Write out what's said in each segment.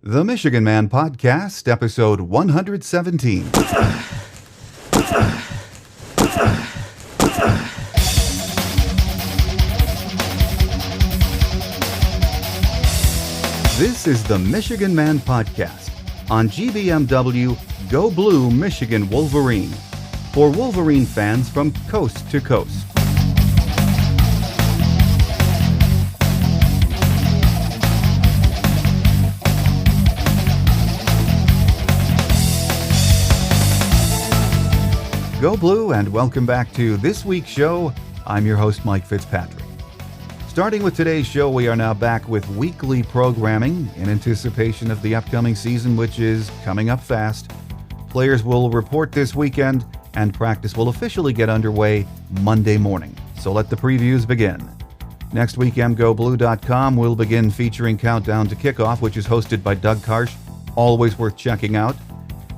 The Michigan Man Podcast, episode 117. This is the Michigan Man Podcast on GBMW Go Blue Michigan Wolverine for Wolverine fans from coast to coast. Go Blue, and welcome back to this week's show. I'm your host, Mike Fitzpatrick. Starting with today's show, we are now back with weekly programming in anticipation of the upcoming season, which is coming up fast. Players will report this weekend, and practice will officially get underway Monday morning. So let the previews begin. Next week, mgoblue.com will begin featuring Countdown to Kickoff, which is hosted by Doug Karsh, always worth checking out.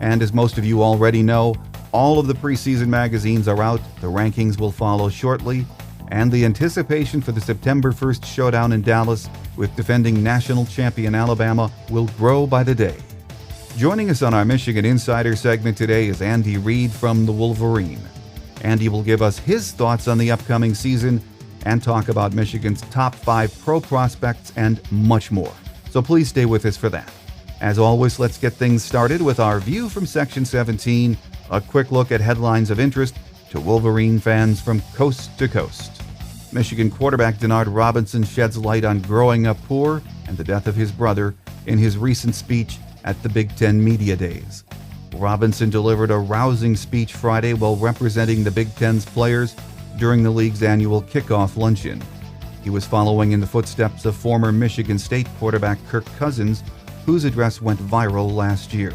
And as most of you already know, all of the preseason magazines are out, the rankings will follow shortly, and the anticipation for the September 1st showdown in Dallas with defending national champion Alabama will grow by the day. Joining us on our Michigan Insider segment today is Andy Reid from the Wolverine. Andy will give us his thoughts on the upcoming season and talk about Michigan's top 5 pro prospects and much more. So please stay with us for that. As always, let's get things started with our view from Section 17, a quick look at headlines of interest to Wolverine fans from coast to coast. Michigan quarterback Denard Robinson sheds light on growing up poor and the death of his brother in his recent speech at the Big Ten Media Days. Robinson delivered a rousing speech Friday while representing the Big Ten's players during the league's annual kickoff luncheon. He was following in the footsteps of former Michigan State quarterback Kirk Cousins, whose address went viral last year.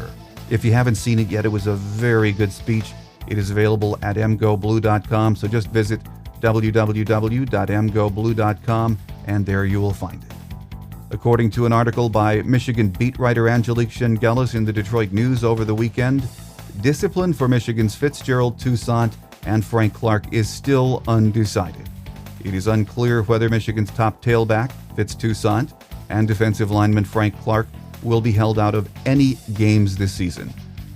If you haven't seen it yet, it was a very good speech. It is available at mgoblue.com, so just visit www.mgoblue.com, and there you will find it. According to an article by Michigan beat writer Angelique Shengelis in the Detroit News over the weekend, discipline for Michigan's Fitzgerald Toussaint and Frank Clark is still undecided. It is unclear whether Michigan's top tailback, Fitz Toussaint, and defensive lineman Frank Clark will be held out of any games this season.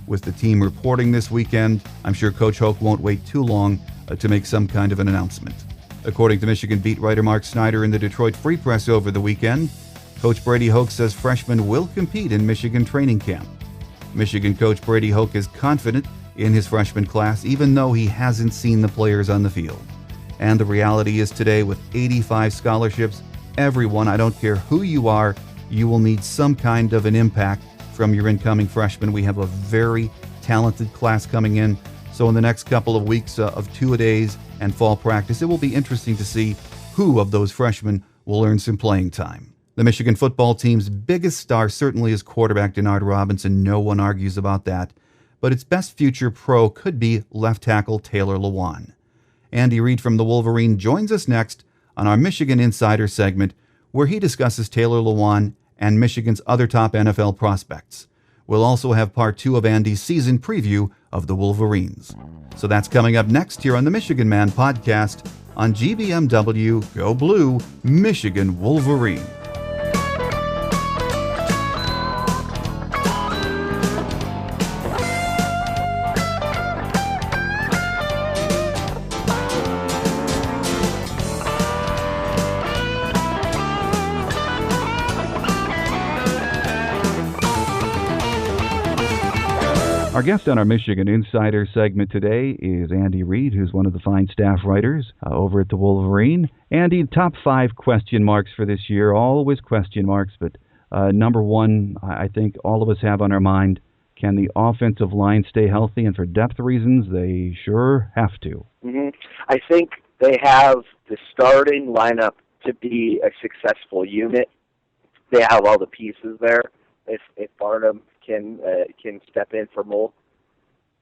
With the team reporting this weekend, I'm sure Coach Hoke won't wait too long to make some kind of an announcement. According to Michigan beat writer Mark Snyder in the Detroit Free Press over the weekend, Coach Brady Hoke says freshmen will compete in Michigan training camp. Michigan coach Brady Hoke is confident in his freshman class, even though he hasn't seen the players on the field. And the reality is today, with 85 scholarships, everyone, I don't care who you are, you will need some kind of an impact from your incoming freshmen. We have a very talented class coming in. So in the next couple of weeks of two-a-days and fall practice, it will be interesting to see who of those freshmen will earn some playing time. The Michigan football team's biggest star certainly is quarterback Denard Robinson. No one argues about that. But its best future pro could be left tackle Taylor Lewan. Andy Reid from the Wolverine joins us next on our Michigan Insider segment, where he discusses Taylor Lewan and Michigan's other top NFL prospects. We'll also have part 2 of Andy's season preview of the Wolverines. So that's coming up next here on the Michigan Man Podcast on GBMW Go Blue Michigan Wolverine. Our guest on our Michigan Insider segment today is Andy Reid, who's one of the fine staff writers over at the Wolverine. Andy, top 5 question marks for this year, always question marks, but number one, I think all of us have on our mind, can the offensive line stay healthy? And for depth reasons, they sure have to. I think they have the starting lineup to be a successful unit. They have all the pieces there. If Barnum can step in for Molt.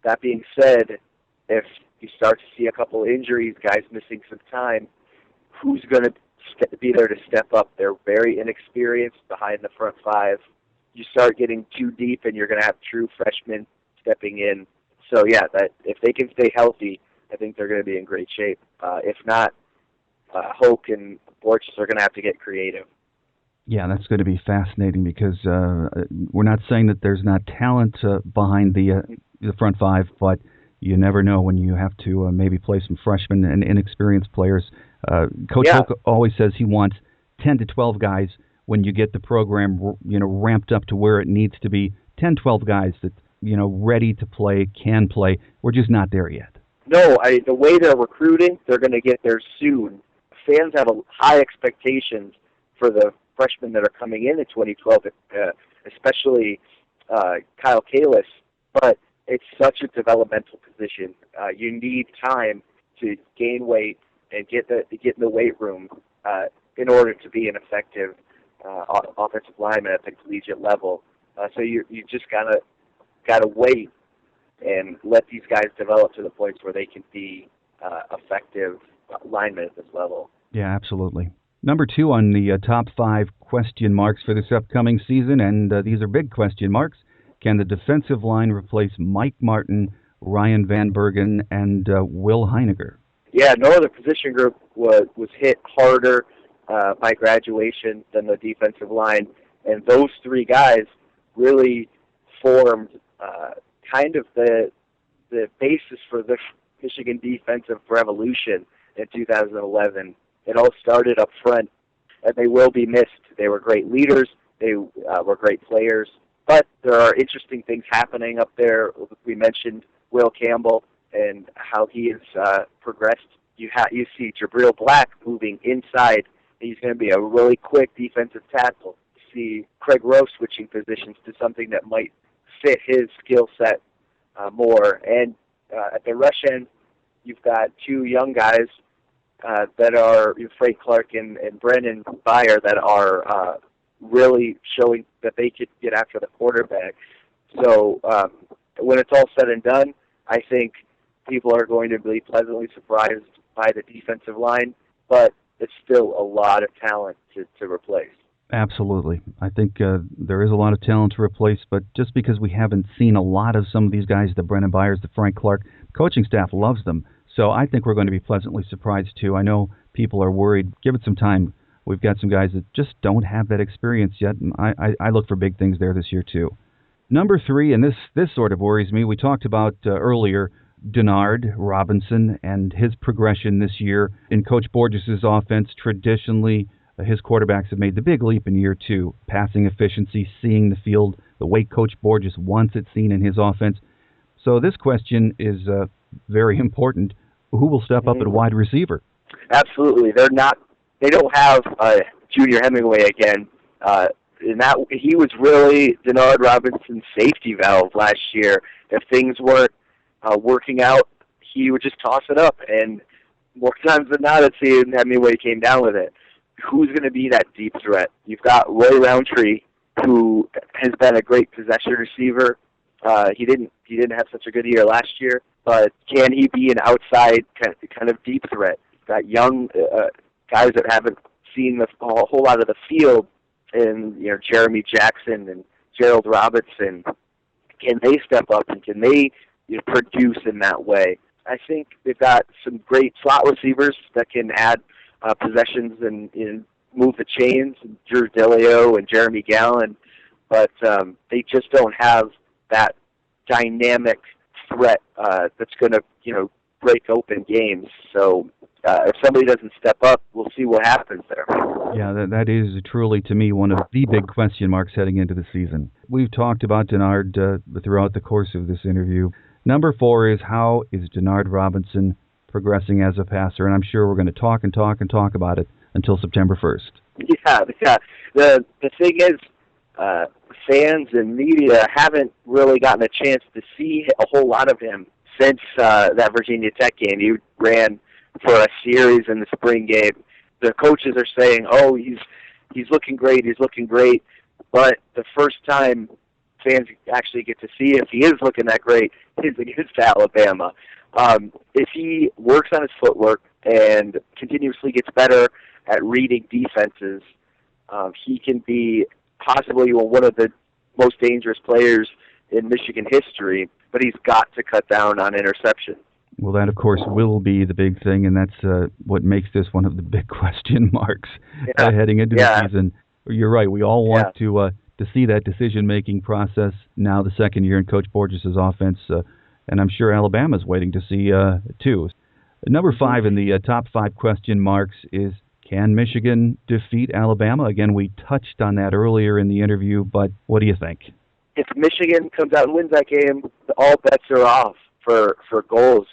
That being said, if you start to see a couple injuries, guys missing some time, who's going to be there to step up? They're very inexperienced behind the front 5. You start getting too deep, and you're going to have true freshmen stepping in. So, yeah, that if they can stay healthy, I think they're going to be in great shape. If not, Hoke and Borchers are going to have to get creative. Yeah, that's going to be fascinating because we're not saying that there's not talent behind the front five, but you never know when you have to maybe play some freshmen and inexperienced players. Coach Yeah, Hoke always says he wants 10 to 12 guys when you get the program ramped up to where it needs to be. 10, 12 guys that ready to play, can play. We're just not there yet. no, the way they're recruiting, they're going to get there soon. Fans have high expectations for the freshmen that are coming in 2012, especially Kyle Kalis. But it's such a developmental position. You need time to gain weight and get in the weight room in order to be an effective offensive lineman at the collegiate level. So you just gotta wait and let these guys develop to the points where they can be effective linemen at this level. Yeah, absolutely. Number two on the top five question marks for this upcoming season, and these are big question marks. Can the defensive line replace Mike Martin, Ryan Van Bergen, and Will Heiniger? Yeah, no other position group was hit harder by graduation than the defensive line, and those three guys really formed kind of the basis for the Michigan defensive revolution in 2011. It all started up front, and they will be missed. They were great leaders. They were great players. But there are interesting things happening up there. We mentioned Will Campbell and how he has progressed. You see Jabril Black moving inside. He's going to be a really quick defensive tackle. You see Craig Rowe switching positions to something that might fit his skill set more. And at the rush end, you've got two young guys that are Frank Clark and Brennan Byer that are really showing that they could get after the quarterback. So when it's all said and done, I think people are going to be pleasantly surprised by the defensive line, but it's still a lot of talent to replace. Absolutely. I think there is a lot of talent to replace, but just because we haven't seen a lot of some of these guys, the Brennan Byers, the Frank Clark, coaching staff loves them. So I think we're going to be pleasantly surprised, too. I know people are worried. Give it some time. We've got some guys that just don't have that experience yet, and I look for big things there this year, too. Number three, and this sort of worries me, we talked about earlier Denard Robinson and his progression this year in Coach Borges' offense. Traditionally, his quarterbacks have made the big leap in year two. Passing efficiency, seeing the field, the way Coach Borges wants it seen in his offense. So this question is very important. Who will step up at wide receiver? Absolutely. They don't have Junior Hemingway again. And that he was really Denard Robinson's safety valve last year. If things weren't working out, he would just toss it up. And more times than not, it seemed Hemingway came down with it. Who's going to be that deep threat? You've got Roy Roundtree, who has been a great possession receiver. He didn't have such a good year last year, but can he be an outside kind of deep threat? Got young guys that haven't seen a whole lot of the field, and Jeremy Jackson and Gerald Robinson. Can they step up and can they produce in that way? I think they've got some great slot receivers that can add possessions and move the chains, Drew Delio and Jeremy Gallen, but they just don't have that dynamic threat that's going to break open games. So if somebody doesn't step up, we'll see what happens there. Yeah, that is truly, to me, one of the big question marks heading into the season. We've talked about Denard throughout the course of this interview. Number four is, how is Denard Robinson progressing as a passer? And I'm sure we're going to talk about it until September 1st. Yeah. The thing is, fans and media haven't really gotten a chance to see a whole lot of him since that Virginia Tech game. He ran for a series in the spring game. The coaches are saying, "Oh, he's looking great. He's looking great." But the first time fans actually get to see if he is looking that great is against Alabama. If he works on his footwork and continuously gets better at reading defenses, he can be possibly one of the most dangerous players in Michigan history, but he's got to cut down on interception. Well, that, of course, will be the big thing, and that's what makes this one of the big question marks heading into the season. You're right. We all Yeah. want to see that decision-making process now the second year in Coach Borges' offense, and I'm sure Alabama's waiting to see too. Number 5 in the top 5 question marks is, can Michigan defeat Alabama? Again, we touched on that earlier in the interview, but what do you think? If Michigan comes out and wins that game, all bets are off for goals.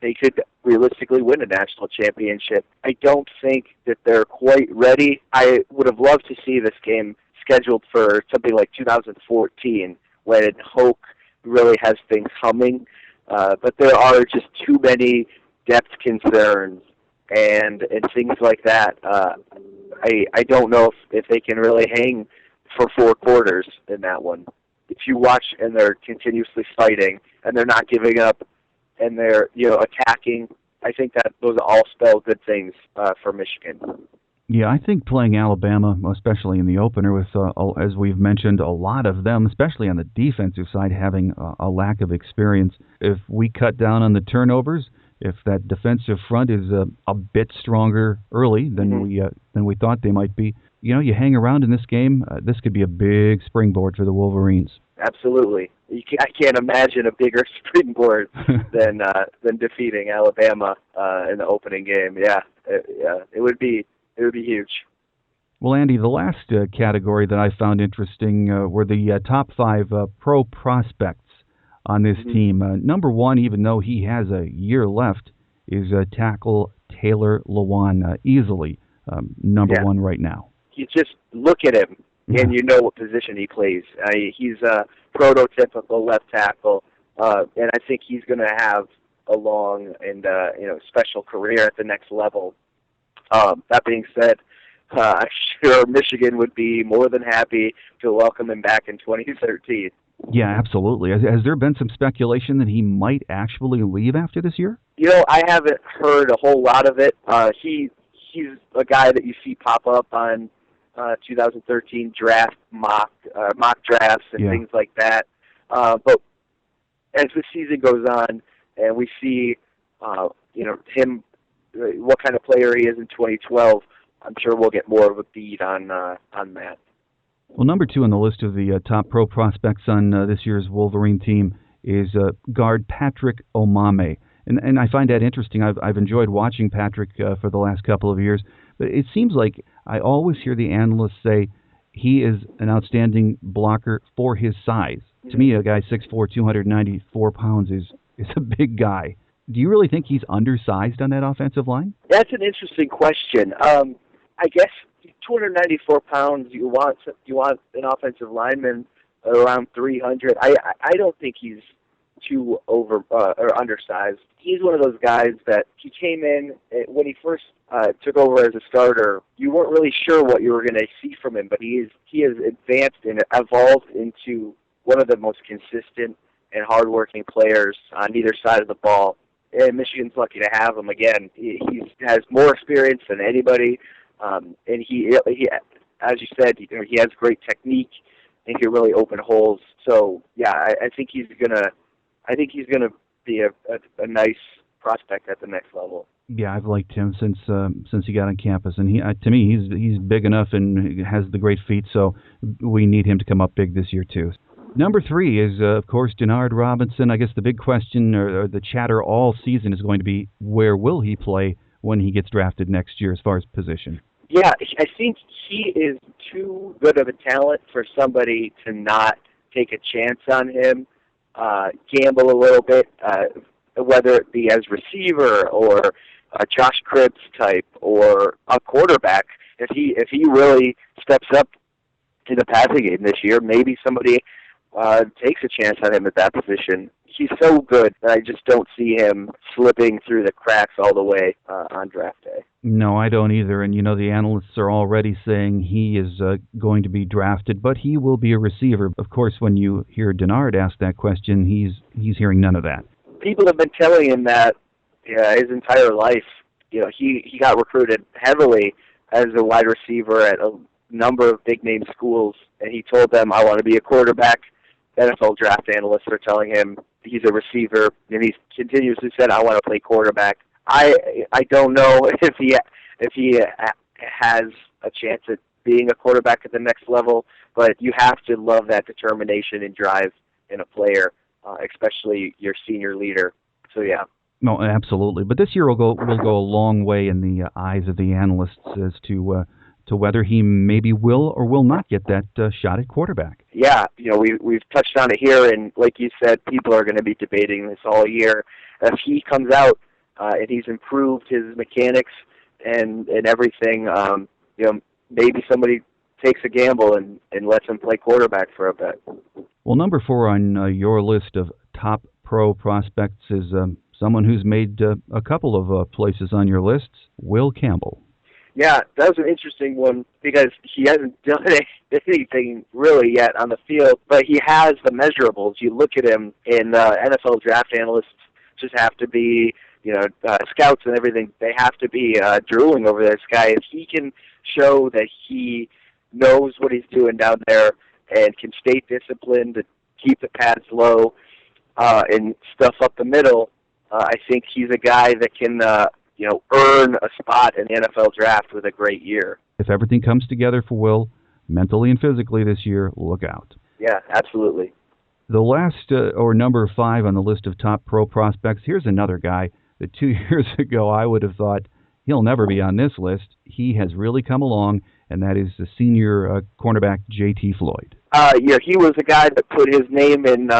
They could realistically win a national championship. I don't think that they're quite ready. I would have loved to see this game scheduled for something like 2014, when Hoke really has things humming. But there are just too many depth concerns and things like that. I don't know if they can really hang for 4 quarters in that one. If you watch and they're continuously fighting and they're not giving up and they're attacking, I think that those all spell good things for Michigan. Yeah, I think playing Alabama, especially in the opener, with as we've mentioned, a lot of them, especially on the defensive side, having a lack of experience. If we cut down on the turnovers, if that defensive front is a bit stronger early than we thought they might be, you hang around in this game, this could be a big springboard for the Wolverines. Absolutely. I can't imagine a bigger springboard than defeating Alabama in the opening game. Yeah, it would be huge. Well, Andy, the last category that I found interesting were the top 5 pro prospects on this team. Number 1, even though he has a year left, is tackle Taylor Lewan, easily number 1 right now. You just look at him, and you know what position he plays. He's a prototypical left tackle, and I think he's going to have a long and special career at the next level. That being said, I'm sure Michigan would be more than happy to welcome him back in 2013. Yeah, absolutely. Has there been some speculation that he might actually leave after this year? I haven't heard a whole lot of it. He's a guy that you see pop up on 2013 draft mock drafts and things like that. But as the season goes on and we see him, what kind of player he is in 2012, I'm sure we'll get more of a beat on that. Well, number 2 on the list of the top pro prospects on this year's Wolverine team is guard Patrick Omame. And I find that interesting. I've enjoyed watching Patrick for the last couple of years. But it seems like I always hear the analysts say he is an outstanding blocker for his size. To me, a guy 6'4", 294 pounds is a big guy. Do you really think he's undersized on that offensive line? That's an interesting question. I guess 294 pounds. You want an offensive lineman around 300. I don't think he's too over or undersized. He's one of those guys that he came in when he first took over as a starter. You weren't really sure what you were going to see from him, but he has advanced and evolved into one of the most consistent and hardworking players on either side of the ball. And Michigan's lucky to have him again. He has more experience than anybody, and he, as you said, he has great technique and he can really open holes. So yeah, I think he's gonna be a nice prospect at the next level. Yeah, I've liked him since he got on campus, and to me he's big enough and has the great feet. So we need him to come up big this year too. Number 3 is, of course, Denard Robinson. I guess the big question or the chatter all season is going to be, where will he play when he gets drafted next year as far as position? Yeah, I think he is too good of a talent for somebody to not take a chance on him, gamble a little bit, whether it be as receiver or a Josh Cribbs type or a quarterback. If he really steps up in the passing game this year, maybe somebody takes a chance on him at that position. He's so good that I just don't see him slipping through the cracks all the way on draft day. No, I don't either. And, the analysts are already saying he is going to be drafted, but he will be a receiver. Of course, when you hear Denard ask that question, he's hearing none of that. People have been telling him that his entire life. He got recruited heavily as a wide receiver at a number of big-name schools, and he told them, I want to be a quarterback. NFL draft analysts are telling him he's a receiver, and he's continuously said, I want to play quarterback. I don't know if he has a chance at being a quarterback at the next level, but you have to love that determination and drive in a player, especially your senior leader. So, yeah. No, absolutely. But this year will go a long way in the eyes of the analysts as to whether he maybe will or will not get that shot at quarterback. Yeah, we've touched on it here, and like you said, people are going to be debating this all year. If he comes out and he's improved his mechanics and everything, maybe somebody takes a gamble and lets him play quarterback for a bit. Well, number 4 on your list of top pro prospects is someone who's made a couple of places on your lists, Will Campbell. Yeah, that was an interesting one because he hasn't done anything really yet on the field, but he has the measurables. You look at him, and NFL draft analysts just have to be, scouts and everything, they have to be drooling over this guy. If he can show that he knows what he's doing down there and can stay disciplined to keep the pads low and stuff up the middle, I think he's a guy that can, earn a spot in the NFL draft with a great year. If everything comes together for Will, mentally and physically this year, look out. Yeah, absolutely. The last, or number 5 on the list of top pro prospects, here's another guy that 2 years ago I would have thought he'll never be on this list. He has really come along, and that is the senior cornerback J.T. Floyd. He was a guy that put his name in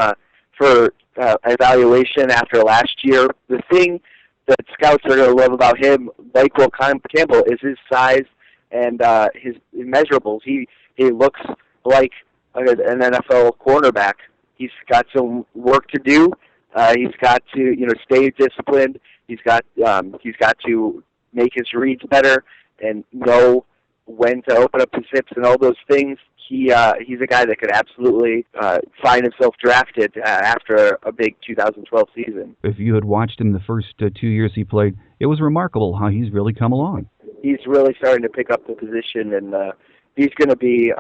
for evaluation after last year. The thing that scouts are going to love about him, like Will Campbell, is his size and his measurables. He looks like an NFL cornerback. He's got some work to do. He's got to stay disciplined. He's got to make his reads better and know when to open up his hips and all those things. He's a guy that could absolutely find himself drafted after a big 2012 season. If you had watched him the first 2 years he played, it was remarkable how he's really come along. He's really starting to pick up the position, and he's going to be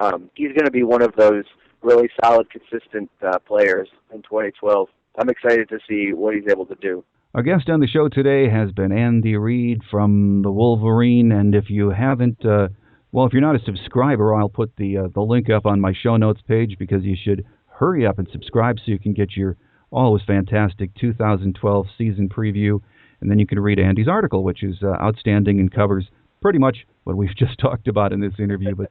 one of those really solid, consistent players in 2012. I'm excited to see what he's able to do. Our guest on the show today has been Andy Reid from the Wolverine, and if you haven't, if you're not a subscriber, I'll put the link up on my show notes page because you should hurry up and subscribe so you can get your always fantastic 2012 season preview, and then you can read Andy's article, which is outstanding and covers pretty much what we've just talked about in this interview, but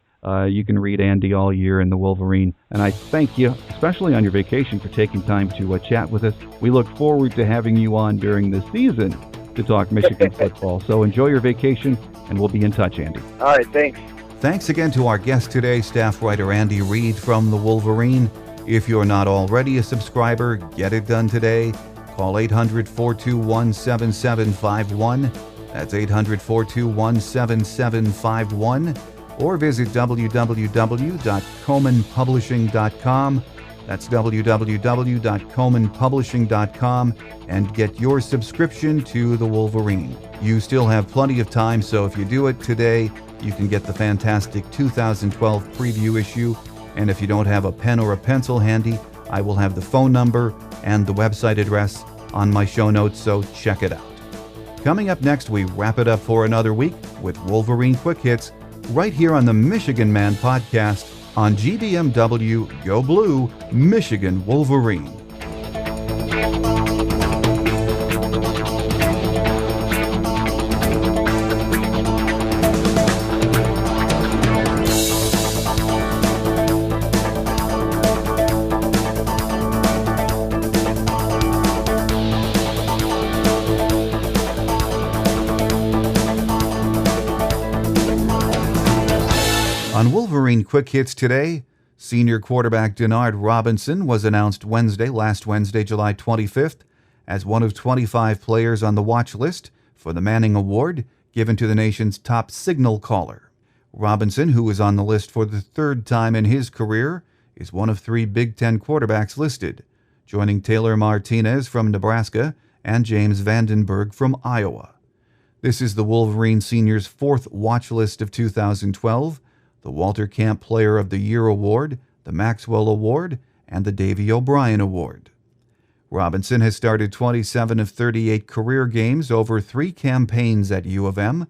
you can read Andy all year in the Wolverine. And I thank you, especially on your vacation, for taking time to chat with us. We look forward to having you on during the season to talk Michigan football. So enjoy your vacation, and we'll be in touch, Andy. All right, thanks. Thanks again to our guest today, staff writer Andy Reid from the Wolverine. If you're not already a subscriber, get it done today. Call 800-421-7751. That's 800-421-7751. Or visit www.comanpublishing.com. That's www.comanpublishing.com and get your subscription to the Wolverine. You still have plenty of time, so if you do it today, you can get the fantastic 2012 preview issue. And if you don't have a pen or a pencil handy, I will have the phone number and the website address on my show notes, so check it out. Coming up next, we wrap it up for another week with Wolverine Quick Hits right here on the Michigan Man podcast on GBMW Go Blue, Michigan Wolverine. On Wolverine Quick Hits today, senior quarterback Denard Robinson was announced last Wednesday, July 25th, as one of 25 players on the watch list for the Manning Award given to the nation's top signal caller. Robinson, who is on the list for the third time in his career, is one of 3 Big Ten quarterbacks listed, joining Taylor Martinez from Nebraska and James Vandenberg from Iowa. This is the Wolverine senior's 4th watch list of 2012, the Walter Camp Player of the Year Award, the Maxwell Award, and the Davey O'Brien Award. Robinson has started 27 of 38 career games over 3 campaigns at U of M,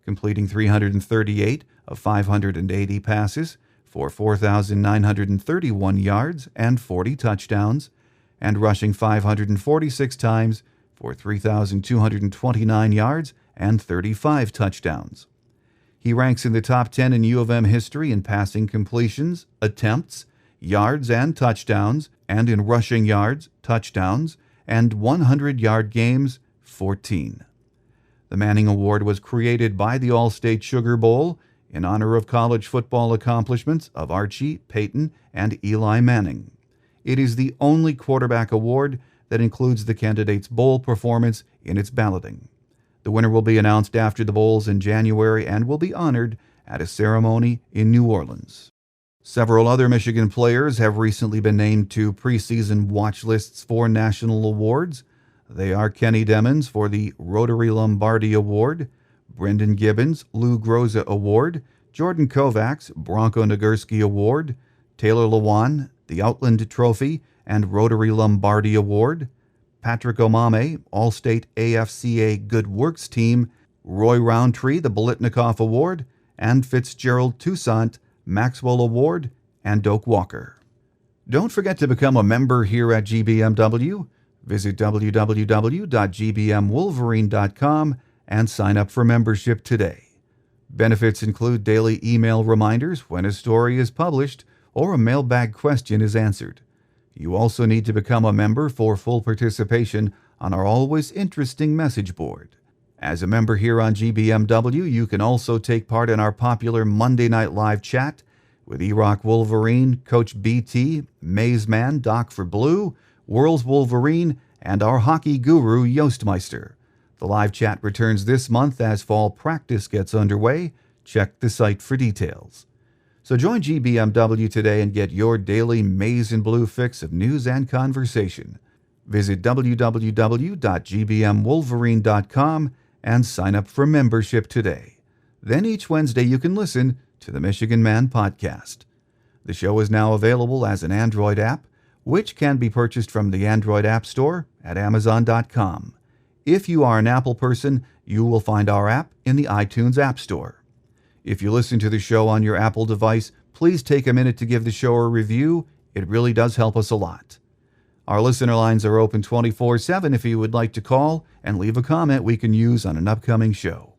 completing 338 of 580 passes for 4,931 yards and 40 touchdowns, and rushing 546 times for 3,229 yards and 35 touchdowns. He ranks in the top 10 in U of M history in passing completions, attempts, yards and touchdowns, and in rushing yards, touchdowns, and 100-yard games, 14. The Manning Award was created by the All-State Sugar Bowl in honor of college football accomplishments of Archie, Peyton, and Eli Manning. It is the only quarterback award that includes the candidate's bowl performance in its balloting. The winner will be announced after the bowls in January and will be honored at a ceremony in New Orleans. Several other Michigan players have recently been named to preseason watch lists for national awards. They are Kenny Demmons for the Rotary Lombardi Award, Brendan Gibbons, Lou Groza Award, Jordan Kovacs, Bronco Nagurski Award, Taylor Lewan, the Outland Trophy and Rotary Lombardi Award, Patrick Omame, All-State AFCA Good Works Team, Roy Roundtree, the Bolitnikoff Award, and Fitzgerald Toussaint, Maxwell Award, and Doak Walker. Don't forget to become a member here at GBMW. Visit www.gbmwolverine.com and sign up for membership today. Benefits include daily email reminders when a story is published or a mailbag question is answered. You also need to become a member for full participation on our always interesting message board. As a member here on GBMW, you can also take part in our popular Monday Night Live chat with E-Rock Wolverine, Coach BT, Maze Man, Doc for Blue, World's Wolverine, and our hockey guru, Yostmeister. The live chat returns this month as fall practice gets underway. Check the site for details. So join GBMW today and get your daily Maize and Blue fix of news and conversation. Visit www.gbmwolverine.com and sign up for membership today. Then each Wednesday you can listen to the Michigan Man Podcast. The show is now available as an Android app, which can be purchased from the Android App Store at Amazon.com. If you are an Apple person, you will find our app in the iTunes App Store. If you listen to the show on your Apple device, please take a minute to give the show a review. It really does help us a lot. Our listener lines are open 24/7 if you would like to call and leave a comment we can use on an upcoming show.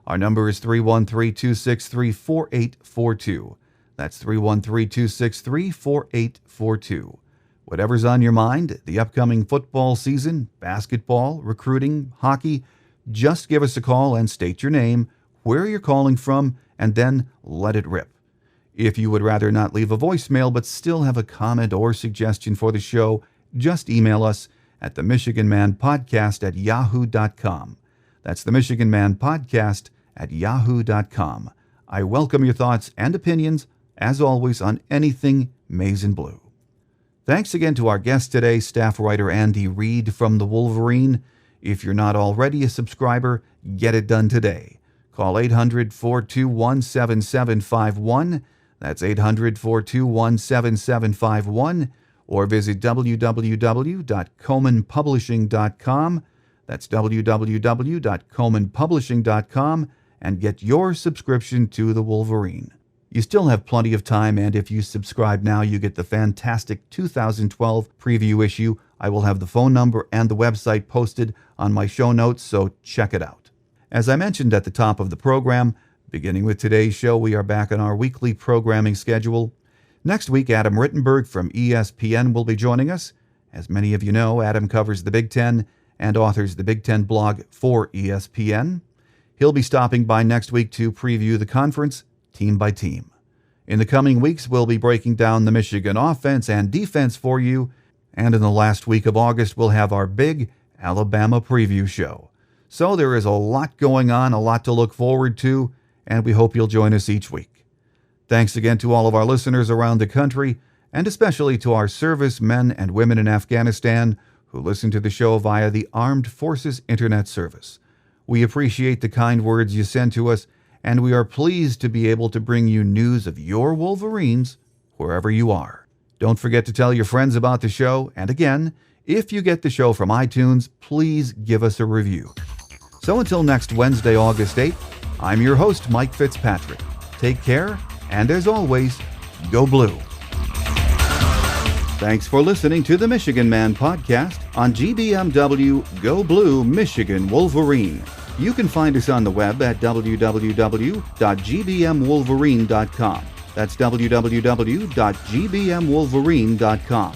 Our number is 313-263-4842. That's 313-263-4842. Whatever's on your mind, the upcoming football season, basketball, recruiting, hockey, just give us a call and state your name, where you're calling from, and then let it rip. If you would rather not leave a voicemail but still have a comment or suggestion for the show, just email us at the michiganmanpodcast@yahoo.com. That's the michiganmanpodcast@yahoo.com. I welcome your thoughts and opinions, as always, on anything Maize and Blue. Thanks again to our guest today, staff writer Andy Reid from the Wolverine. If you're not already a subscriber, get it done today. Call 800-421-7751. That's 800-421-7751. Or visit www.comanpublishing.com. That's www.comanpublishing.com and get your subscription to the Wolverine. You still have plenty of time, and if you subscribe now, you get the fantastic 2012 preview issue. I will have the phone number and the website posted on my show notes, so check it out. As I mentioned at the top of the program, beginning with today's show, we are back on our weekly programming schedule. Next week, Adam Rittenberg from ESPN will be joining us. As many of you know, Adam covers the Big Ten and authors the Big Ten blog for ESPN. He'll be stopping by next week to preview the conference team by team. In the coming weeks, we'll be breaking down the Michigan offense and defense for you. And in the last week of August, we'll have our big Alabama preview show. So there is a lot going on, a lot to look forward to, and we hope you'll join us each week. Thanks again to all of our listeners around the country, and especially to our servicemen and women in Afghanistan who listen to the show via the Armed Forces Internet Service. We appreciate the kind words you send to us, and we are pleased to be able to bring you news of your Wolverines wherever you are. Don't forget to tell your friends about the show, and again, if you get the show from iTunes, please give us a review. So until next Wednesday, August 8th, I'm your host, Mike Fitzpatrick. Take care, and as always, go blue. Thanks for listening to the Michigan Man podcast on GBMW Go Blue Michigan Wolverine. You can find us on the web at www.gbmwolverine.com. That's www.gbmwolverine.com.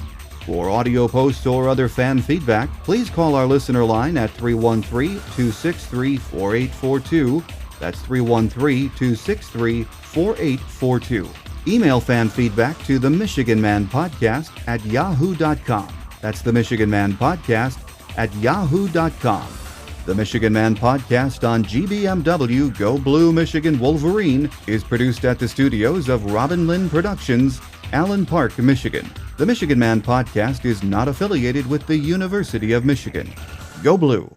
For audio posts or other fan feedback, please call our listener line at 313-263-4842. That's 313-263-4842. Email fan feedback to the Michigan Man Podcast at yahoo.com. That's the Michigan Man Podcast at yahoo.com. The Michigan Man Podcast on GBMW Go Blue Michigan Wolverine is produced at the studios of Robin Lynn Productions, Allen Park, Michigan. The Michigan Man Podcast is not affiliated with the University of Michigan. Go Blue.